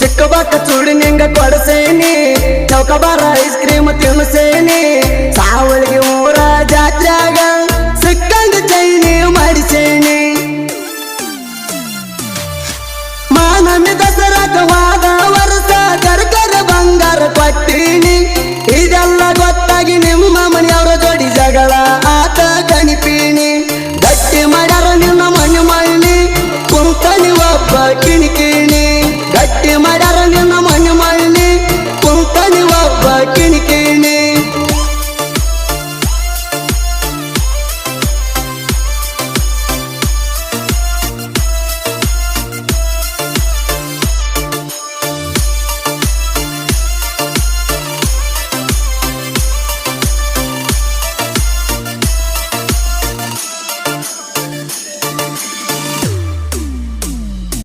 ಚಿಕ್ಕಬಾಕ ಚೂಡಿ ನಿಂಗ ಕೊಡಸೇನಿ ಚೌಕಬಾರ ice cream ತಿನ್ಸೇನಿ Savalige ಊರ ಜಾತ್ರ್ಯಾಗ ಸಿಕ್ಕಂಗ ಚೈನಿ ಮಾಡಿಸೇನಿ ಮಾನಮಿ ದಸರಾಗ ವಾದ ವರ್ಷ ಕರ್ಕರ ಬಂಗಾರ ಕೊಟ್ಟೀನಿ ಇದೆಲ್ಲ ಗೊತ್ತಾಗಿ ನಿಮ್ಮ ಮನೆಯವರ ಜೋಡಿ ಜಗಳ ಆತ ಕಣಿಪೀನಿ